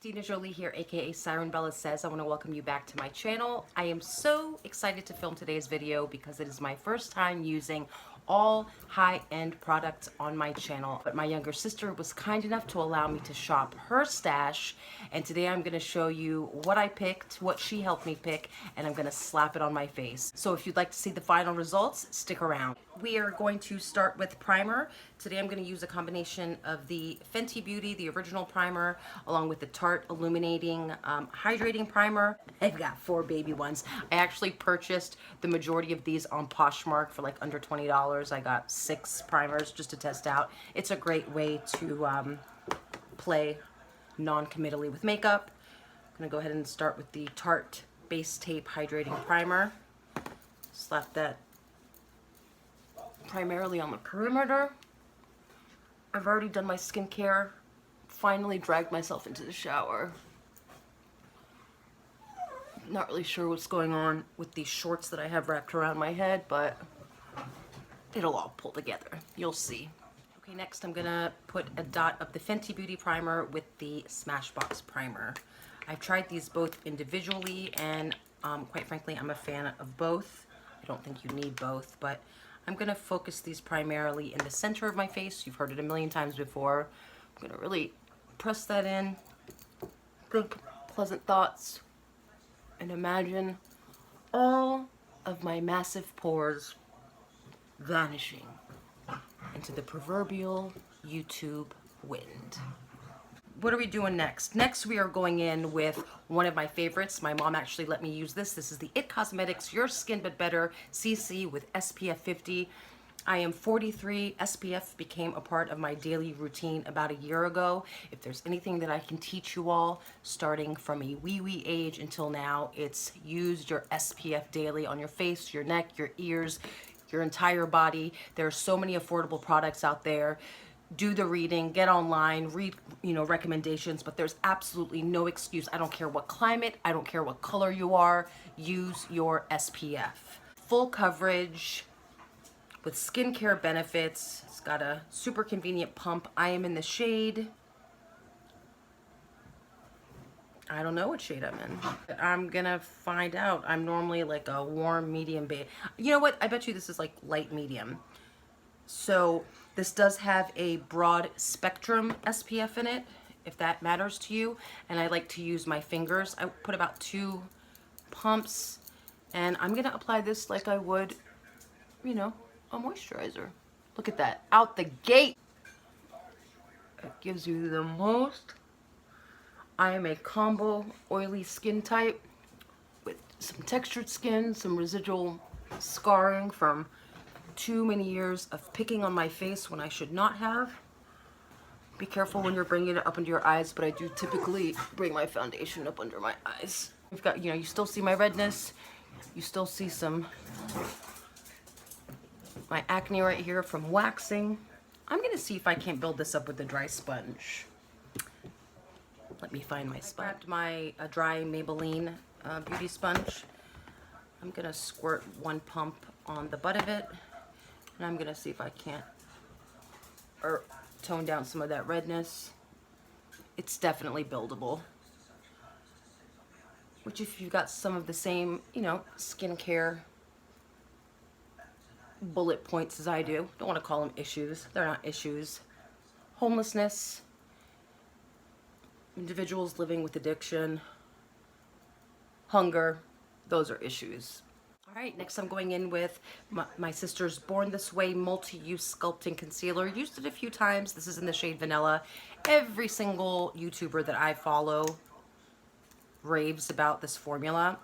Dina Jolie here, aka SirenbellaSays. I want to welcome you back to my channel. I am so excited to film today's video because it is my first time using all high-end products on my channel. But my younger sister was kind enough to allow me to shop her stash, and today I'm going to show you what I picked, what she helped me pick, and I'm going to slap it on my face. So if you'd like to see the final results, stick around. We are going to start with primer. Today I'm going to use a combination of the Fenty Beauty, the original primer, along with the Tarte Illuminating Hydrating Primer. I've got 4 baby ones. I actually purchased the majority of these on Poshmark for like under $20. I got 6 primers just to test out. It's a great way to play non-committally with makeup. I'm going to go ahead and start with the Tarte Base Tape Hydrating Primer. Slap that primarily on the perimeter. I've already done my skincare. Finally dragged myself into the shower. Not really sure what's going on with these shorts that I have wrapped around my head, but it'll all pull together. You'll see. Okay, next I'm gonna put a dot of the Fenty Beauty primer with the Smashbox primer. I've tried these both individually, and quite frankly, I'm a fan of both. I don't think you need both, but I'm gonna focus these primarily in the center of my face. You've heard it a million times before. I'm gonna really press that in, think pleasant thoughts, and imagine all of my massive pores vanishing into the proverbial YouTube wind. What are we doing next? Next we are going in with one of my favorites. My mom actually let me use this. This is the IT Cosmetics Your Skin But Better CC with SPF 50. I am 43. SPF became a part of my daily routine about a year ago. If there's anything that I can teach you all, starting from a wee age until now, it's use your SPF daily on your face, your neck, your ears, your entire body. There are so many affordable products out there. Do the reading, get online, read, recommendations, but there's absolutely no excuse. I don't care what climate, I don't care what color you are, use your SPF. Full coverage with skincare benefits. It's got a super convenient pump. I am in the shade, I don't know what shade I'm in. I'm gonna find out. I'm normally like a warm, medium beige. You know what? I bet you this is like light medium. So this does have a broad spectrum SPF in it, if that matters to you. And I like to use my fingers. I put about 2 pumps, and I'm gonna apply this like I would, a moisturizer. Look at that, out the gate. It gives you the most. I am a combo oily skin type with some textured skin, some residual scarring from too many years of picking on my face when I should not have. Be careful when you're bringing it up under your eyes, but I do typically bring my foundation up under my eyes. We've got, you still see my redness. You still see my acne right here from waxing. I'm gonna see if I can't build this up with a dry sponge. Let me find my sponge. I grabbed my dry Maybelline beauty sponge. I'm gonna squirt 1 pump on the butt of it, and I'm gonna see if I can't tone down some of that redness. It's definitely buildable. Which, if you've got some of the same, skincare bullet points as I do, don't want to call them issues. They're not issues. Homelessness, individuals living with addiction, hunger, those are issues. All right, next I'm going in with my sister's Born This Way Multi-Use Sculpting Concealer. Used it a few times. This is in the shade Vanilla. Every single YouTuber that I follow raves about this formula.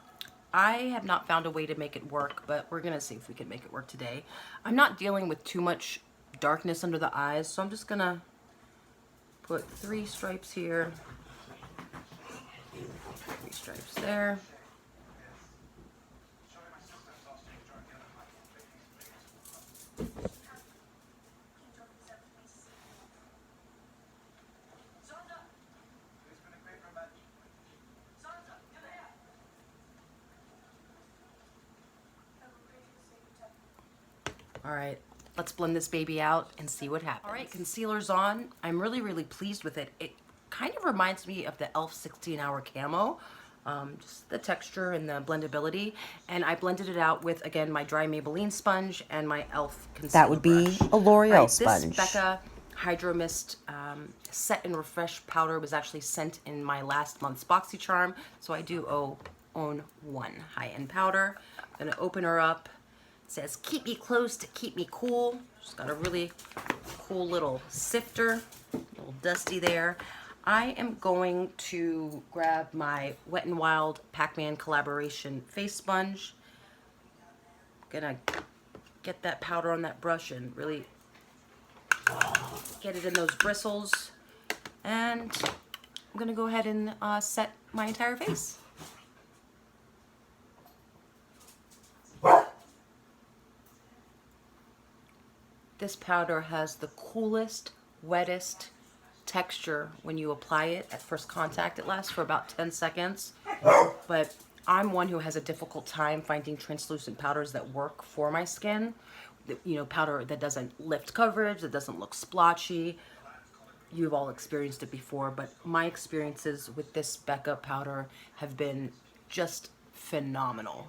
I have not found a way to make it work, but we're gonna see if we can make it work today. I'm not dealing with too much darkness under the eyes, so I'm just gonna put 3 stripes here, 3 stripes there. All right, let's blend this baby out and see what happens. All right, concealer's on. I'm really pleased with it. It kind of reminds me of the e.l.f. 16-hour camo. Just the texture and the blendability. And I blended it out with, again, my dry Maybelline sponge and my e.l.f. concealer That would be brush. a L'Oreal Right, sponge. this Becca Hydro Mist Set and Refresh powder was actually sent in my last month's BoxyCharm, so I do own one high-end powder. I'm gonna open her up. It says, keep me close to keep me cool. She's got a really cool little sifter, a little dusty there. I am going to grab my Wet n Wild Pac-Man collaboration face sponge. Gonna get that powder on that brush and really get it in those bristles. And I'm gonna go ahead and set my entire face. This powder has the coolest, wettest texture when you apply it at first contact. It lasts for about 10 seconds, but I'm one who has a difficult time finding translucent powders that work for my skin. You know, powder that doesn't lift coverage, that doesn't look splotchy. You've all experienced it before, but my experiences with this Becca powder have been just phenomenal.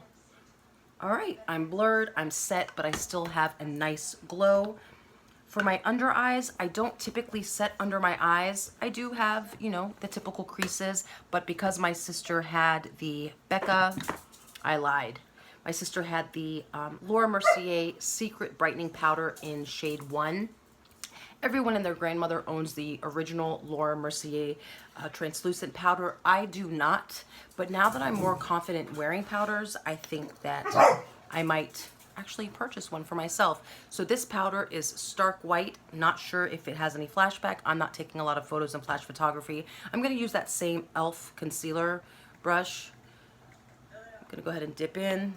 All right, I'm blurred, I'm set, but I still have a nice glow. For my under eyes, I don't typically set under my eyes. I do have, you know, the typical creases, but because my sister had the Becca, I lied. My sister had the Laura Mercier Secret Brightening Powder in shade 1. Everyone and their grandmother owns the original Laura Mercier translucent powder. I do not, but now that I'm more confident wearing powders, I think that I might actually purchase one for myself. So this powder is stark white. Not sure if it has any flashback. I'm not taking a lot of photos in flash photography. I'm going to use that same e.l.f. concealer brush. I'm going to go ahead and dip in,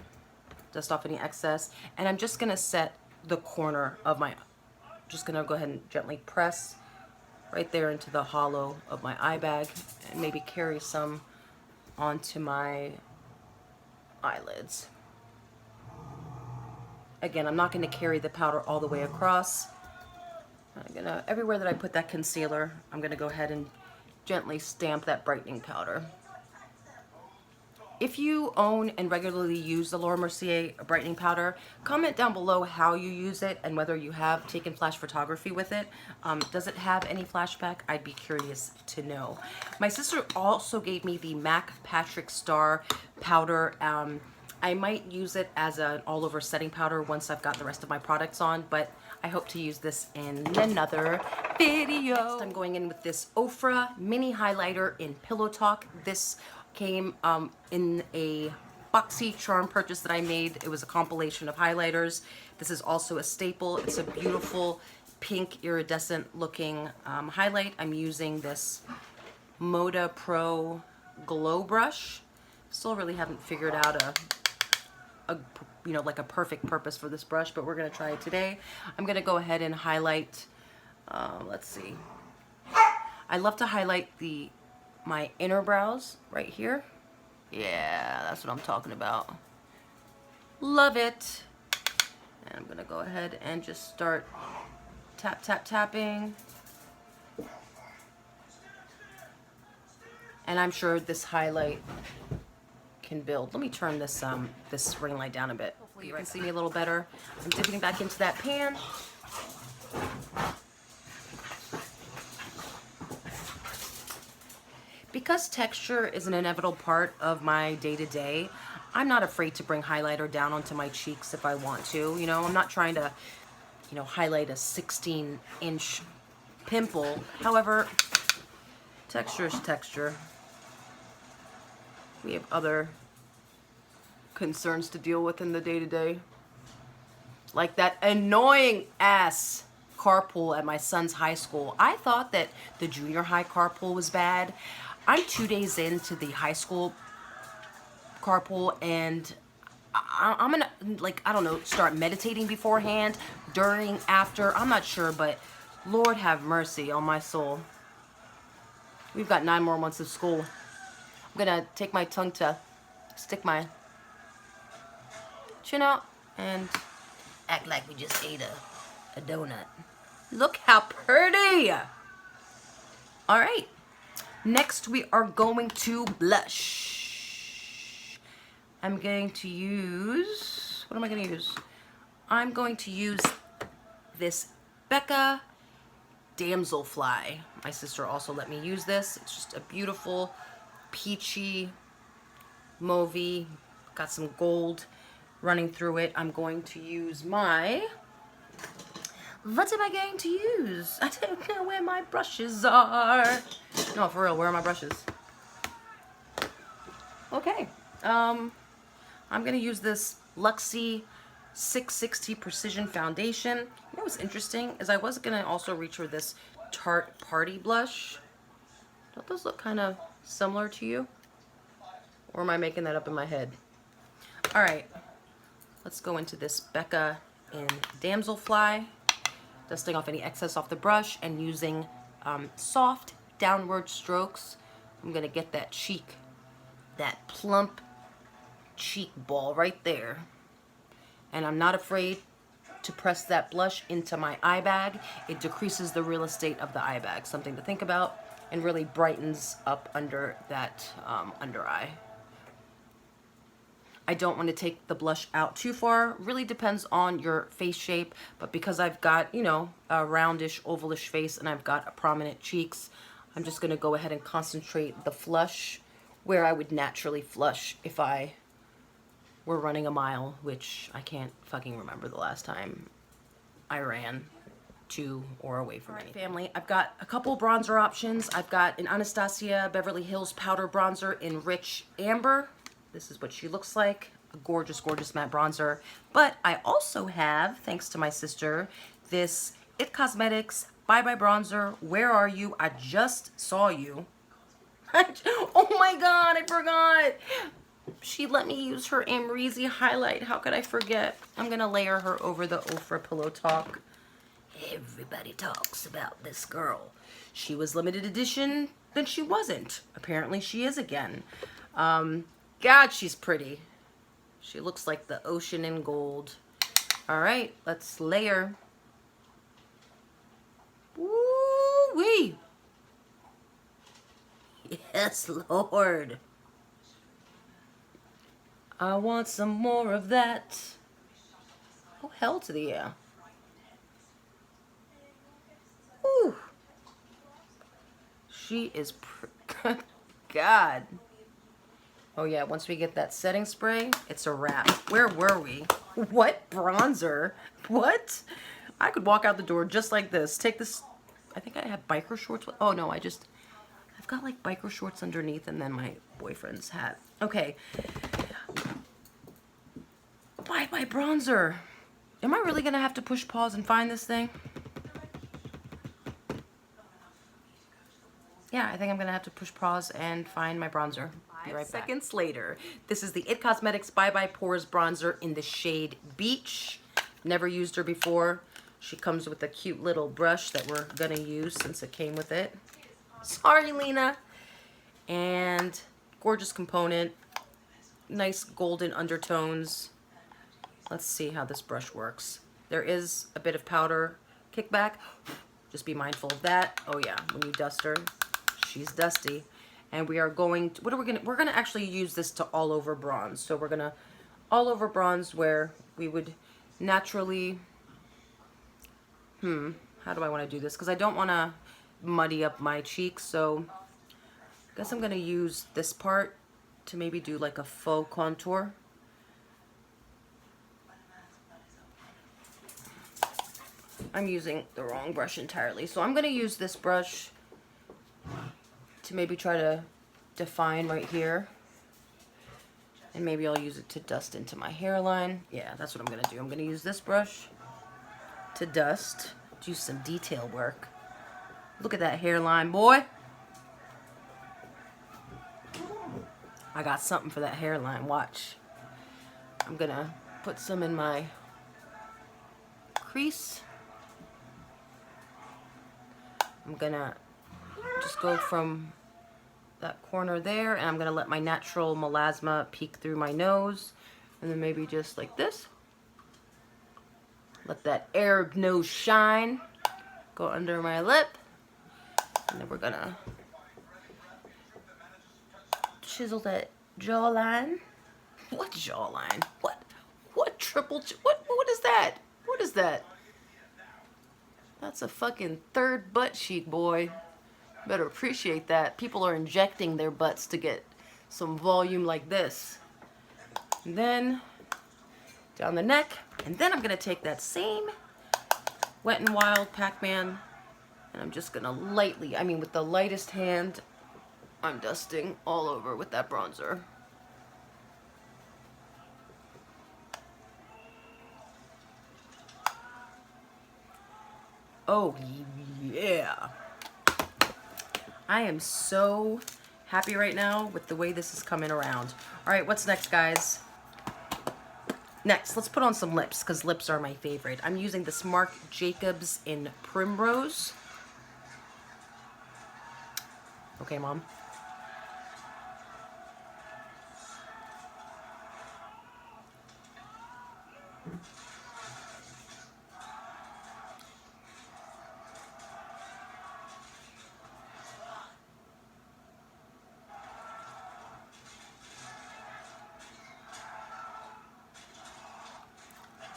dust off any excess, and I'm just going to set the corner of my, just going to go ahead and gently press right there into the hollow of my eye bag and maybe carry some onto my eyelids. Again, I'm not going to carry the powder all the way across. I'm gonna, everywhere that I put that concealer, I'm going to go ahead and gently stamp that brightening powder. If you own and regularly use the Laura Mercier brightening powder, comment down below how you use it and whether you have taken flash photography with it. Does it have any flashback? I'd be curious to know. My sister also gave me the MAC Patrick Star powder. I might use it as an all-over setting powder once I've got the rest of my products on, but I hope to use this in another video. Next, I'm going in with this Ofra mini highlighter in Pillow Talk. This came in a BoxyCharm purchase that I made. It was a compilation of highlighters. This is also a staple. It's a beautiful pink iridescent looking highlight. I'm using this Moda Pro Glow Brush. Still really haven't figured out a you know, like a perfect purpose for this brush, but we're gonna try it today. I'm gonna go ahead and highlight, let's see. I love to highlight my inner brows right here. Yeah, that's what I'm talking about. Love it. And I'm gonna go ahead and just start tapping. And I'm sure this highlight can build. Let me turn this this ring light down a bit. Hopefully you can see me a little better. I'm dipping back into that pan. Because texture is an inevitable part of my day-to-day, I'm not afraid to bring highlighter down onto my cheeks if I want to. You know, I'm not trying to, you know, highlight a 16-inch pimple. However, texture is texture. We have other concerns to deal with in the day-to-day. Like that annoying ass carpool at my son's high school. I thought that the junior high carpool was bad. I'm 2 days into the high school carpool, and I'm gonna, like, I don't know, start meditating beforehand, during, after, I'm not sure, but Lord have mercy on my soul. We've got 9 more months of school. I'm gonna take my tongue to stick my chin out and act like we just ate a donut. Look how pretty! All right, Next, we are going to blush. I'm going to use, what am I going to use? I'm going to use this Becca Damselfly. My sister also let me use this. It's just a beautiful, peachy, mauvey, got some gold running through it. I'm going to use my, what am I going to use? I don't know where my brushes are. No, for real, where are my brushes? Okay, I'm gonna use this Luxie 660 Precision Foundation. You know what's interesting is I was gonna also reach for this Tarte Party Blush. Don't those look kind of similar to you? Or am I making that up in my head? All right, let's go into this Becca in Damselfly, dusting off any excess off the brush and using soft downward strokes. I'm gonna get that cheek, that plump cheek ball right there. And I'm not afraid to press that blush into my eye bag. It decreases the real estate of the eye bag. Something to think about, and really brightens up under that under eye. I don't want to take the blush out too far. Really depends on your face shape, but because I've got, you know, a roundish, ovalish face and I've got prominent cheeks, I'm just going to go ahead and concentrate the flush where I would naturally flush if I were running a mile, which I can't fucking remember the last time I ran to or away from anything. Family, I've got a couple bronzer options. I've got an Anastasia Beverly Hills powder bronzer in Rich Amber. This is what she looks like. A gorgeous, gorgeous matte bronzer. But I also have, thanks to my sister, this It Cosmetics Bye Bye Bronzer. Where are you? I just saw you. Oh my god, I forgot. She let me use her Amrezy highlight. How could I forget? I'm going to layer her over the Ofra Pillow Talk. Everybody talks about this girl. She was limited edition, then she wasn't. Apparently she is again. God, she's pretty. She looks like the ocean in gold. All right, let's layer. Woo-wee. Yes, Lord. I want some more of that. Oh, hell to the yeah. Ooh. She is God. Oh yeah, once we get that setting spray, it's a wrap. Where were we? What bronzer? What? I could walk out the door just like this. Take this, I think I have biker shorts. Oh no, I've got like biker shorts underneath and then my boyfriend's hat. Okay. Bye bye bronzer. Am I really gonna have to push pause and find this thing? Yeah, I think I'm gonna have to push pause and find my bronzer. Be right back. Seconds later, this is the It Cosmetics Bye Bye Pores bronzer in the shade Beach. Never used her before. She comes with a cute little brush that we're gonna use since it came with it. Sorry, Lena. And gorgeous component, nice golden undertones. Let's see how this brush works. There is a bit of powder kickback. Just be mindful of that. Oh yeah, when you dust her, she's dusty. And we are going to, we're gonna actually use this to all over bronze. So we're gonna all over bronze where we would naturally, how do I wanna do this? Because I don't wanna muddy up my cheeks. So I guess I'm gonna use this part to maybe do like a faux contour. I'm using the wrong brush entirely. So I'm gonna use this brush to maybe try to define right here. And maybe I'll use it to dust into my hairline. Yeah, that's what I'm gonna do. I'm gonna use this brush to dust, do some detail work. Look at that hairline, boy. I got something for that hairline, watch. I'm gonna put some in my crease. I'm gonna just go from that corner there, and I'm gonna let my natural melasma peek through my nose, and then maybe just like this. Let that Arab nose shine. Go under my lip, and then we're gonna chisel that jawline. What jawline? What triple? What is that? What is that? That's a fucking third butt cheek, boy. Better appreciate that. People are injecting their butts to get some volume like this. And then down the neck, and then I'm gonna take that same Wet n Wild Pac-Man, and I'm just gonna lightly, I mean with the lightest hand, I'm dusting all over with that bronzer. Oh yeah. I am so happy right now with the way this is coming around. All right, what's next, guys? Next, let's put on some lips, because lips are my favorite. I'm using this Marc Jacobs in Primrose. Okay, Mom.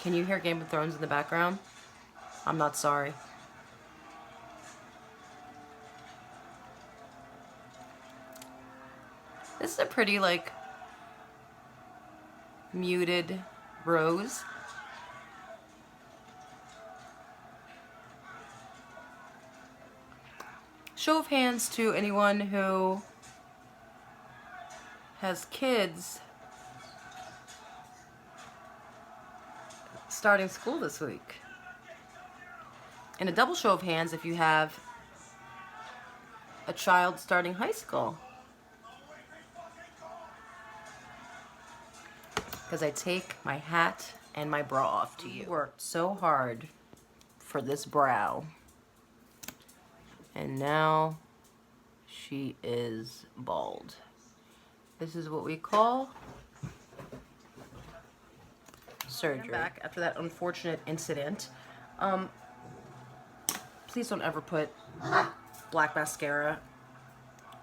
Can you hear Game of Thrones in the background? I'm not sorry. This is a pretty, like, muted rose. Show of hands to anyone who has kids starting school this week. And a double show of hands if you have a child starting high school. Because I take my hat and my bra off to you. Worked so hard for this brow. And now she is bald. This is what we call surgery. I'm back after that unfortunate incident. Please don't ever put black mascara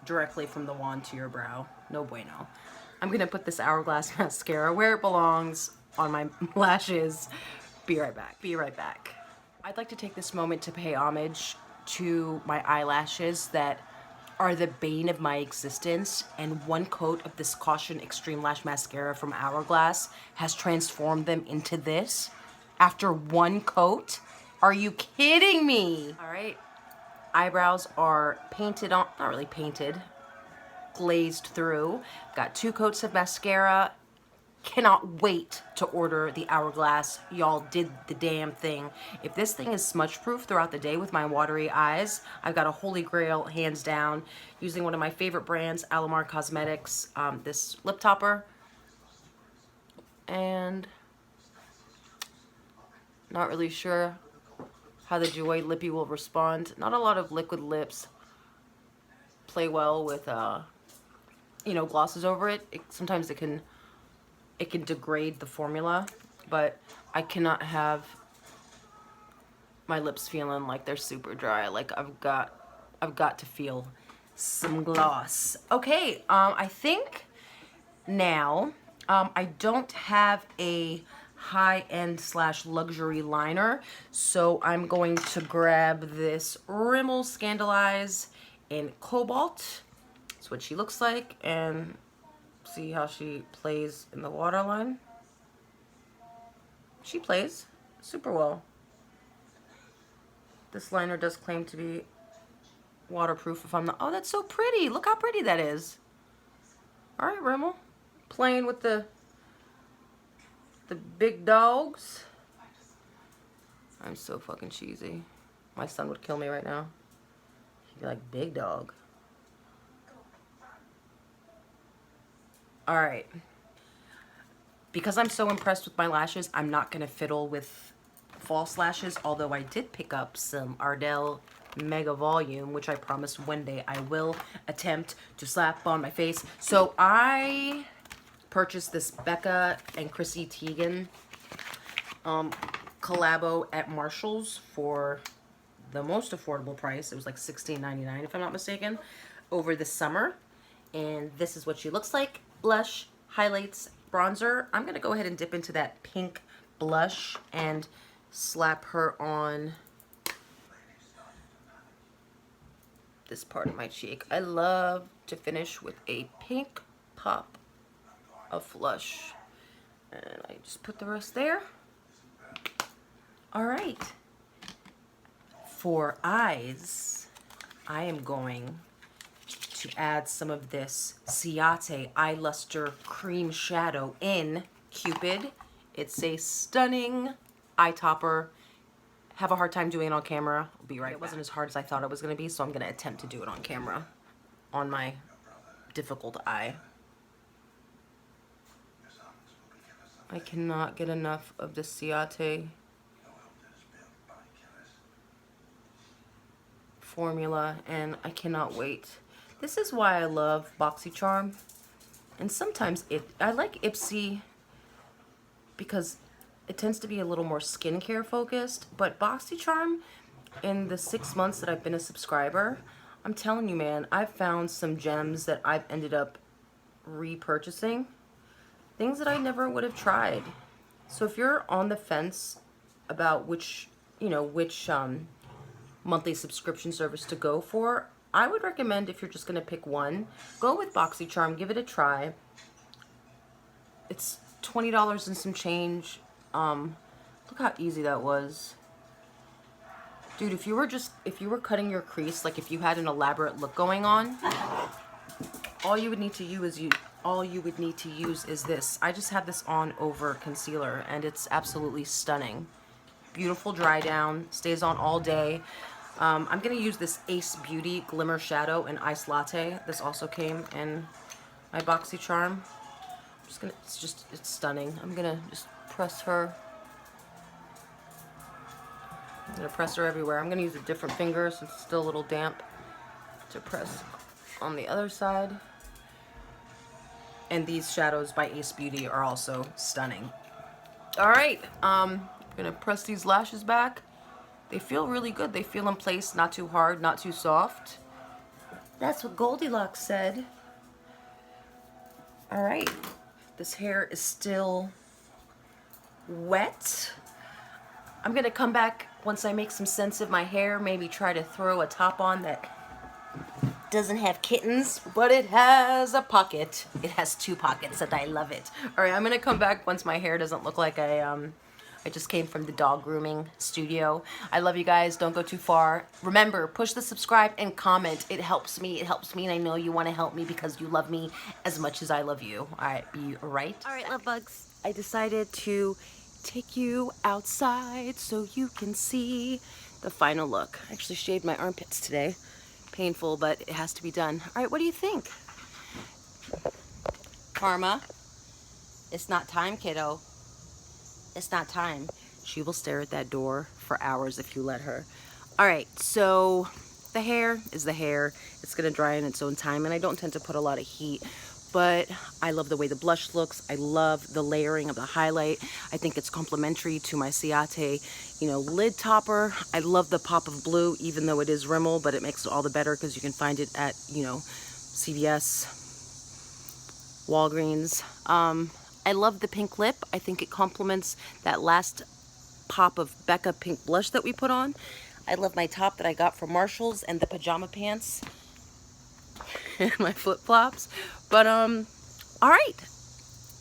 directly from the wand to your brow. No bueno. I'm gonna put this Hourglass mascara where it belongs, on my lashes. Be right back. Be right back. I'd like to take this moment to pay homage to my eyelashes that are the bane of my existence, and one coat of this Caution Extreme Lash Mascara from Hourglass has transformed them into this. After one coat? Are you kidding me? All right, eyebrows are painted on, not really painted, glazed through. Got 2 coats of mascara. Cannot wait to order the Hourglass. Y'all did the damn thing. If this thing is smudge proof throughout the day with my watery eyes, I've got a holy grail, hands down, using one of my favorite brands, Alamar Cosmetics, this lip topper. And not really sure how the Jouer Lippy will respond. Not a lot of liquid lips play well with, you know, glosses over it. Sometimes it can degrade the formula, but I cannot have my lips feeling like they're super dry. Like I've got to feel some gloss. Okay, I think now I don't have a high-end / luxury liner, so I'm going to grab this Rimmel Scandalize in Cobalt. That's what she looks like, and see how she plays in the waterline. She plays super well. This liner does claim to be waterproof if I'm not. Oh, that's so pretty. Look how pretty that is. All right, Rimmel. Playing with the big dogs. I'm so fucking cheesy. My son would kill me right now. He'd be like, big dog. All right. Because I'm so impressed with my lashes, I'm not going to fiddle with false lashes, although I did pick up some Ardell Mega Volume, which I promise one day I will attempt to slap on my face. So I purchased this Becca and Chrissy Teigen collabo at Marshall's for the most affordable price. It was like $16.99 if I'm not mistaken, over the summer. And this is what she looks like. Blush, highlights, bronzer. I'm going to go ahead and dip into that pink blush and slap her on this part of my cheek. I love to finish with a pink pop of blush. And I just put the rest there. All right. For eyes, I am going to add some of this Ciate Eye Luster Cream Shadow in Cupid. It's a stunning eye topper. Have a hard time doing it on camera. I'll be right back. It wasn't as hard as I thought it was going to be, so I'm going to attempt to do it on camera on my difficult eye. I cannot get enough of the Ciate formula, and I cannot wait. This is why I love BoxyCharm, and sometimes I like Ipsy because it tends to be a little more skincare focused, but BoxyCharm, in the 6 months that I've been a subscriber, I'm telling you, man, I've found some gems that I've ended up repurchasing, things that I never would have tried. So if you're on the fence about which monthly subscription service to go for, I would recommend, if you're just going to pick one, go with BoxyCharm. Give it a try. It's $20 and some change. Look how easy that was. Dude, if you were cutting your crease, like if you had an elaborate look going on, all you would need to use is this. I just have this on over concealer, and it's absolutely stunning. Beautiful dry down, stays on all day. I'm gonna use this Ace Beauty Glimmer Shadow in Ice Latte. This also came in my BoxyCharm. It's stunning. I'm gonna just press her. I'm gonna press her everywhere. I'm gonna use a different finger since it's still a little damp to press on the other side. And these shadows by Ace Beauty are also stunning. All right, I'm gonna press these lashes back. They feel really good. They feel in place, not too hard, not too soft. That's what Goldilocks said. All right, this hair is still wet. I'm gonna come back once I make some sense of my hair, maybe try to throw a top on that doesn't have kittens, but it has a pocket. It has 2 pockets, and I love it. All right, I'm gonna come back once my hair doesn't look like I just came from the dog grooming studio. I love you guys. Don't go too far. Remember, push the subscribe and comment. It helps me. It helps me, and I know you want to help me because you love me as much as I love you. All right, be right. All right, love bugs. I decided to take you outside so you can see the final look. I actually shaved my armpits today. Painful, but it has to be done. All right, what do you think? Karma, it's not time, kiddo. It's not time. She will stare at that door for hours if you let her. All right, so the hair is the hair. It's gonna dry in its own time, and I don't tend to put a lot of heat, but I love the way the blush looks. I love the layering of the highlight. I think it's complementary to my Ciate, lid topper. I love the pop of blue, even though it is Rimmel, but it makes it all the better because you can find it at, CVS, Walgreens. I love the pink lip. I think it complements that last pop of Becca pink blush that we put on. I love my top that I got from Marshall's and the pajama pants and my flip-flops. But, all right.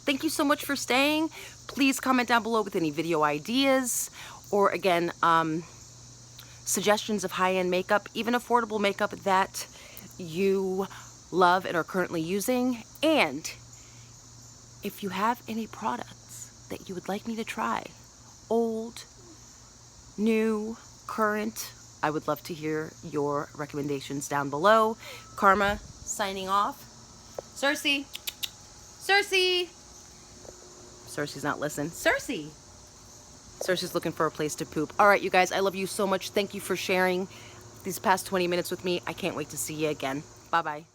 Thank you so much for staying. Please comment down below with any video ideas or, again, suggestions of high-end makeup, even affordable makeup that you love and are currently using. And if you have any products that you would like me to try, old, new, current, I would love to hear your recommendations down below. Karma, signing off. Cersei! Cersei! Cersei's not listening. Cersei! Cersei's looking for a place to poop. All right, you guys, I love you so much. Thank you for sharing these past 20 minutes with me. I can't wait to see you again. Bye-bye.